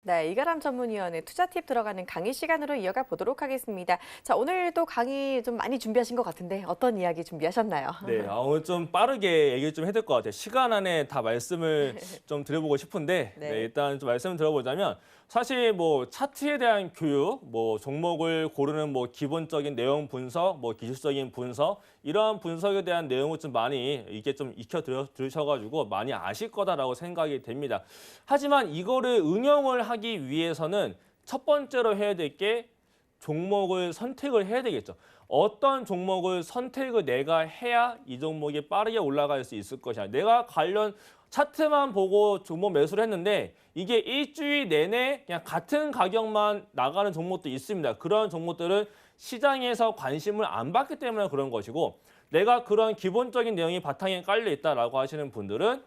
네, 이가람 전문위원의 투자 팁 들어가는 강의 시간으로 이어가 보도록 하겠습니다. 자, 오늘도 강의 좀 많이 준비하신 것 같은데 어떤 이야기 준비하셨나요? 네, 오늘 좀 빠르게 얘기를 좀 해야 될 것 같아요. 시간 안에 다 말씀을 좀 드려보고 싶은데, 네. 일단 좀 말씀을 드려보자면, 사실 뭐 차트에 대한 교육, 뭐 종목을 고르는 뭐 기본적인 내용 분석, 뭐 기술적인 분석, 이러한 분석에 대한 내용을 좀 많이 이게 좀 들으셔가지고 많이 아실 거다라고 생각이 됩니다. 하지만 이거를 응용을 하기 위해서는 첫 번째로 해야 될 게 종목을 선택을 해야 되겠죠. 어떤 종목을 선택을 내가 해야 이 종목이 빠르게 올라갈 수 있을 것이냐. 내가 관련 차트만 보고 종목 매수를 했는데 이게 일주일 내내 그냥 같은 가격만 나가는 종목도 있습니다. 그런 종목들은 시장에서 관심을 안 받기 때문에 그런 것이고, 내가 그런 기본적인 내용이 바탕에 깔려 있다라고 하시는 분들은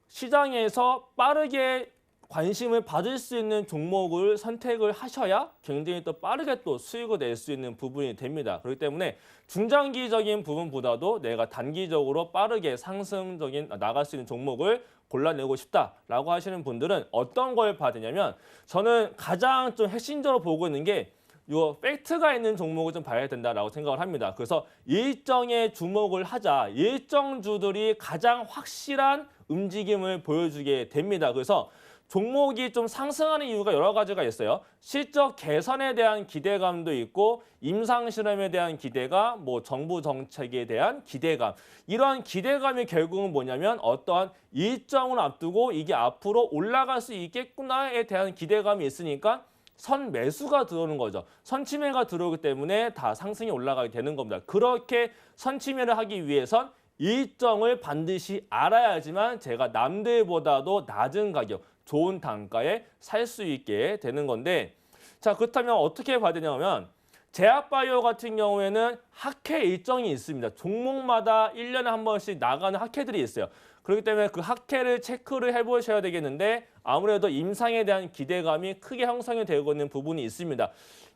시장에서 빠르게 관심을 받을 수 있는 종목을 선택을 하셔야 굉장히 또 빠르게 또 수익을 낼 수 있는 부분이 됩니다. 그렇기 때문에 중장기적인 부분보다도 내가 단기적으로 빠르게 상승적인 나갈 수 있는 종목을 골라내고 싶다라고 하시는 분들은 어떤 걸 봐야 되냐면, 저는 가장 좀 핵심적으로 보고 있는 게 요 팩트가 있는 종목을 좀 봐야 된다라고 생각을 합니다. 그래서 일정에 주목을 하자. 일정 주들이 가장 확실한 움직임을 보여주게 됩니다. 그래서 종목이 좀 상승하는 이유가 여러 가지가 있어요. 실적 개선에 대한 기대감도 있고, 임상 실험에 대한 기대감, 뭐 정부 정책에 대한 기대감. 이러한 기대감이 결국은 뭐냐면 어떠한 일정을 앞두고 이게 앞으로 올라갈 수 있겠구나에 대한 기대감이 있으니까 선 매수가 들어오는 거죠. 선침해가 들어오기 때문에 다 상승이 올라가게 되는 겁니다. 그렇게 선침해를 하기 위해선 일정을 반드시 알아야지만 제가 남들보다도 낮은 가격, 좋은 단가에 살 수 있게 되는 건데, 자, 그렇다면 어떻게 봐야 되냐면, 제약바이오 같은 경우에는 학회 일정이 있습니다. 종목마다 1년에 한 번씩 나가는 학회들이 있어요. 그렇기 때문에 그 학회를 체크를 해보셔야 되겠는데, 아무래도 임상에 대한 기대감이 크게 형성이 되고 있는 부분이 있습니다.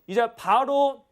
이제 바로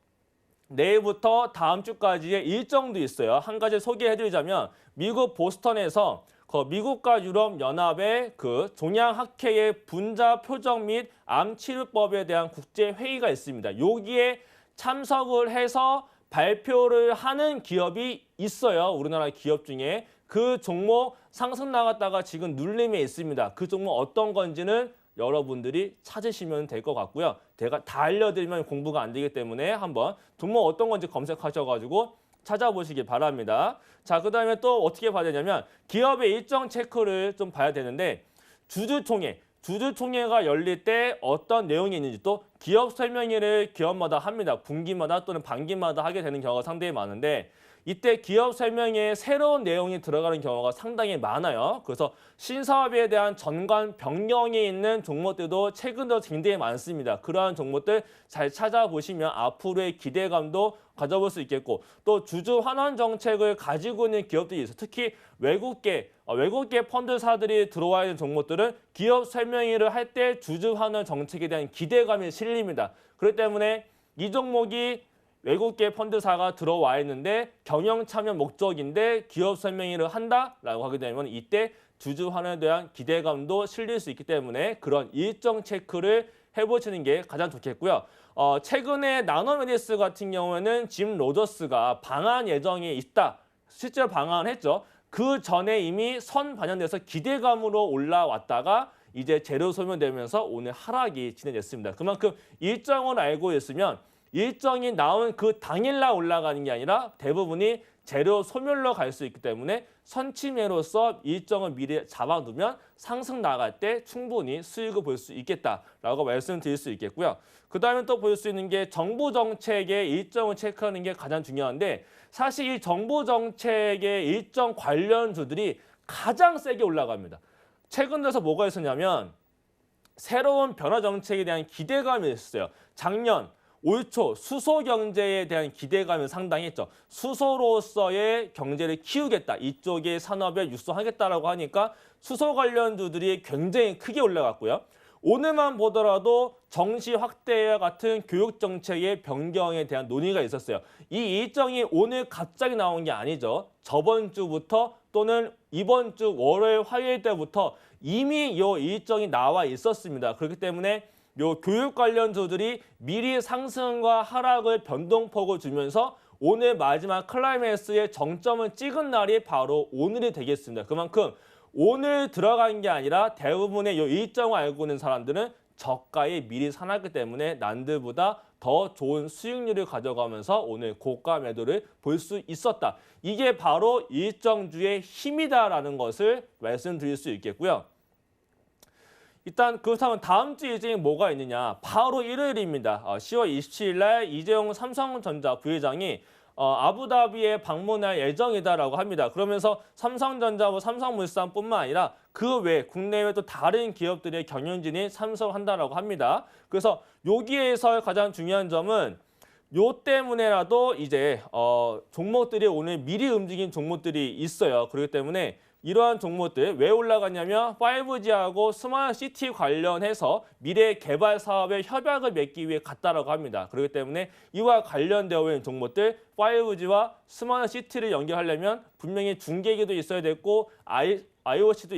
내일부터 다음 주까지의 일정도 있어요. 한 가지 소개해드리자면, 미국 보스턴에서 미국과 유럽 연합의 그 종양학회의 분자 표적 및 암 치료법에 대한 국제 회의가 있습니다. 여기에 참석을 해서 발표를 하는 기업이 있어요. 우리나라 기업 중에. 그 종목 상승 나갔다가 지금 눌림에 있습니다. 그 종목 어떤 건지는 여러분들이 찾으시면 될 것 같고요. 제가 다 알려드리면 공부가 안 되기 때문에 한번 종목 어떤 건지 검색하셔가지고 찾아보시기 바랍니다. 자, 그 다음에 또 어떻게 봐야 되냐면, 기업의 일정 체크를 좀 봐야 되는데, 주주총회가 열릴 때 어떤 내용이 있는지, 또 기업 설명회를 기업마다 합니다. 분기마다 또는 반기마다 하게 되는 경우가 상당히 많은데, 이때 기업 설명회에 새로운 내용이 들어가는 경우가 상당히 많아요. 그래서 신사업에 대한 전관 변경이 있는 종목들도 최근 들어 굉장히 많습니다. 그러한 종목들 잘 찾아보시면 앞으로의 기대감도 가져볼 수 있겠고, 또 주주 환원 정책을 가지고 있는 기업들이 있어요. 특히 외국계 펀드사들이 들어와 있는 종목들은 기업 설명회를 할 때 주주 환원 정책에 대한 기대감이 실립니다. 그렇기 때문에 이 종목이 외국계 펀드사가 들어와 있는데 경영 참여 목적인데 기업 설명회를 한다라고 하게 되면 이때 주주 환원에 대한 기대감도 실릴 수 있기 때문에 그런 일정 체크를 해보시는 게 가장 좋겠고요. 최근에 나노메디스 같은 경우에는 짐 로저스가 방한 예정이 있다. 실제로 방한을 했죠. 그 전에 이미 선 반영돼서 기대감으로 올라왔다가 이제 재료 소멸되면서 오늘 하락이 진행됐습니다. 그만큼 일정을 알고 있으면 일정이 나온 그 당일날 올라가는 게 아니라 대부분이 재료 소멸로 갈 수 있기 때문에 선침해로서 일정을 미리 잡아두면 상승 나갈 때 충분히 수익을 볼 수 있겠다라고 말씀드릴 수 있겠고요. 그 다음에 또 볼 수 있는 게 정부 정책의 일정을 체크하는 게 가장 중요한데, 사실 이 정부 정책의 일정 관련주들이 가장 세게 올라갑니다. 최근 들어서 뭐가 있었냐면 새로운 변화 정책에 대한 기대감이 있었어요. 작년 올 초 수소 경제에 대한 기대감이 상당했죠. 수소로서의 경제를 키우겠다. 이쪽의 산업에 육성하겠다라고 하니까 수소 관련주들이 굉장히 크게 올라갔고요. 오늘만 보더라도 정시 확대와 같은 교육 정책의 변경에 대한 논의가 있었어요. 이 일정이 오늘 갑자기 나온 게 아니죠. 저번 주부터 또는 이번 주 월요일, 화요일 때부터 이미 이 일정이 나와 있었습니다. 그렇기 때문에 요 교육 관련주들이 미리 상승과 하락을 변동폭을 주면서 오늘 마지막 클라이맥스의 정점을 찍은 날이 바로 오늘이 되겠습니다. 그만큼 오늘 들어간 게 아니라 대부분의 이 일정을 알고 있는 사람들은 저가에 미리 사놨기 때문에 남들보다 더 좋은 수익률을 가져가면서 오늘 고가 매도를 볼 수 있었다. 이게 바로 일정주의 힘이다라는 것을 말씀드릴 수 있겠고요. 일단 그렇다면 다음 주 일정이 뭐가 있느냐. 바로 일요일입니다. 10월 27일 날 이재용 삼성전자 부회장이 아부다비에 방문할 예정이다라고 합니다. 그러면서 삼성전자와 삼성물산뿐만 아니라 그 외 국내외 또 다른 기업들의 경영진이 참석한다라고 합니다. 그래서 여기에서 가장 중요한 점은 요 때문에라도 이제 종목들이 오늘 미리 움직인 종목들이 있어요. 그렇기 때문에 이러한 종목들 왜 올라갔냐면 5G하고 스마트 시티 관련해서 미래 개발 사업에 협약을 맺기 위해 갔다라고 합니다. 그렇기 때문에 이와 관련되어 있는 종목들 5G와 스마트 시티를 연결하려면 분명히 중계기도 있어야 됐고 IoT도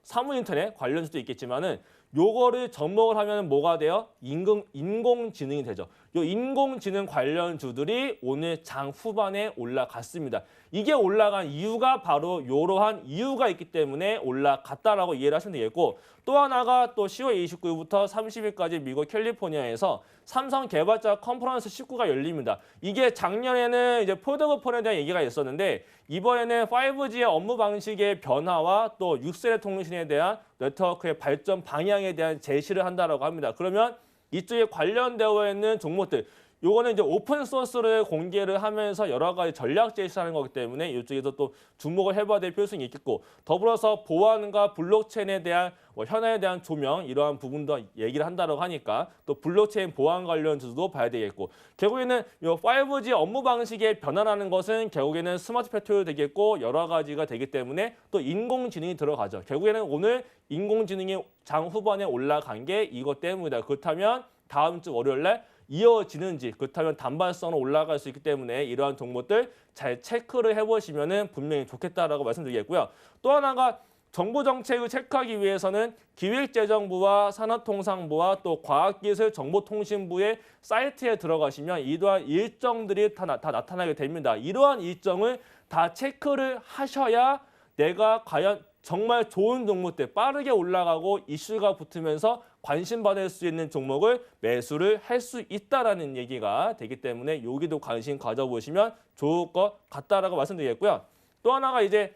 사무인터넷 관련주도 있겠지만은 요거를 접목을 하면 뭐가 돼요? 인공지능이 되죠. 요 인공지능 관련주들이 오늘 장 후반에 올라갔습니다. 이게 올라간 이유가 바로 이러한 이유가 있기 때문에 올라갔다라고 이해를 하시면 되겠고 또 하나가 또 10월 29일부터 30일까지 미국 캘리포니아에서 삼성 개발자 컨퍼런스 19가 열립니다. 이게 작년에는 이제 폴더폰에 대한 얘기가 있었는데 이번에는 5G의 업무 방식의 변화와 또 6세대 통신에 대한 네트워크의 발전 방향에 대한 제시를 한다라고 합니다. 그러면 이쪽에 관련되어 있는 종목들 요거는 이제 오픈 소스를 공개를 하면서 여러 가지 전략 제시하는 거기 때문에 이쪽에서 또 주목을 해봐야 될 필요성이 있겠고 더불어서 보안과 블록체인에 대한 현안에 대한 조명 이러한 부분도 얘기를 한다고 하니까 또 블록체인 보안 관련주도 봐야 되겠고 결국에는 이 5G 업무 방식의 변화라는 것은 결국에는 스마트 팩토리 되겠고 여러 가지가 되기 때문에 또 인공지능이 들어가죠. 결국에는 오늘 인공지능이 장 후반에 올라간 게 이것 때문이다. 그렇다면 다음 주 월요일 날 이어지는지 그렇다면 단발성으로 올라갈 수 있기 때문에 이러한 종목들 잘 체크를 해보시면 분명히 좋겠다라고 말씀드리겠고요. 또 하나가 정부 정책을 체크하기 위해서는 기획재정부와 산업통상부와 또 과학기술정보통신부의 사이트에 들어가시면 이러한 일정들이 다 나타나게 됩니다. 이러한 일정을 다 체크를 하셔야 내가 과연 정말 좋은 종목들 빠르게 올라가고 이슈가 붙으면서 관심받을 수 있는 종목을 매수를 할 수 있다라는 얘기가 되기 때문에 여기도 관심 가져보시면 좋을 것 같다라고 말씀드리겠고요. 또 하나가 이제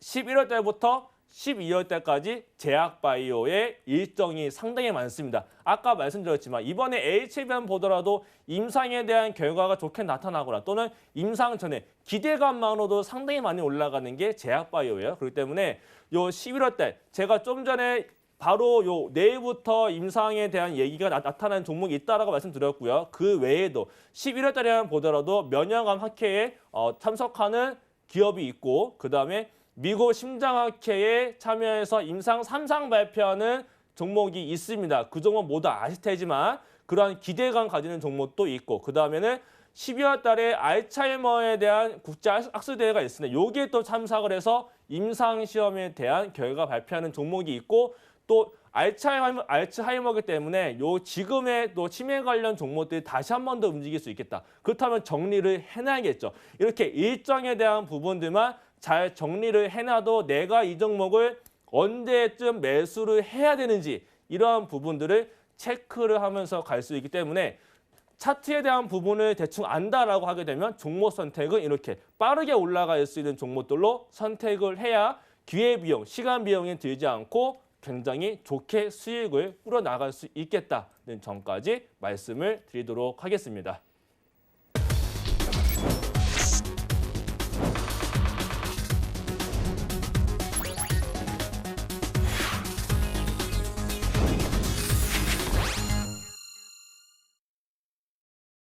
11월 달부터 12월 달까지 제약바이오의 일정이 상당히 많습니다. 아까 말씀드렸지만 이번에 HBM 보더라도 임상에 대한 결과가 좋게 나타나거나 또는 임상 전에 기대감만으로도 상당히 많이 올라가는 게 제약바이오예요. 그렇기 때문에 요 11월 달 제가 좀 전에 바로 요 내일부터 임상에 대한 얘기가 나타나는 종목이 있다라고 말씀드렸고요. 그 외에도 11월 달에만 보더라도 면역암 학회에 참석하는 기업이 있고 그다음에 미국 심장학회에 참여해서 임상 3상 발표하는 종목이 있습니다. 그 종목 모두 아실 테지만 그러한 기대감 가지는 종목도 있고 그다음에는 12월 달에 알츠하이머에 대한 국제 학술대회가 있습니다. 여기에 또 참석을 해서 임상 시험에 대한 결과 발표하는 종목이 있고 또 알츠하이머기 때문에 요 지금의 또 치매 관련 종목들이 다시 한 번 더 움직일 수 있겠다. 그렇다면 정리를 해놔야겠죠. 이렇게 일정에 대한 부분들만 잘 정리를 해놔도 내가 이 종목을 언제쯤 매수를 해야 되는지 이러한 부분들을 체크를 하면서 갈 수 있기 때문에 차트에 대한 부분을 대충 안다라고 하게 되면 종목 선택은 이렇게 빠르게 올라갈 수 있는 종목들로 선택을 해야 기회비용, 시간 비용이 들지 않고 굉장히 좋게 수익을 끌어나갈 수 있겠다는 점까지 말씀을 드리도록 하겠습니다.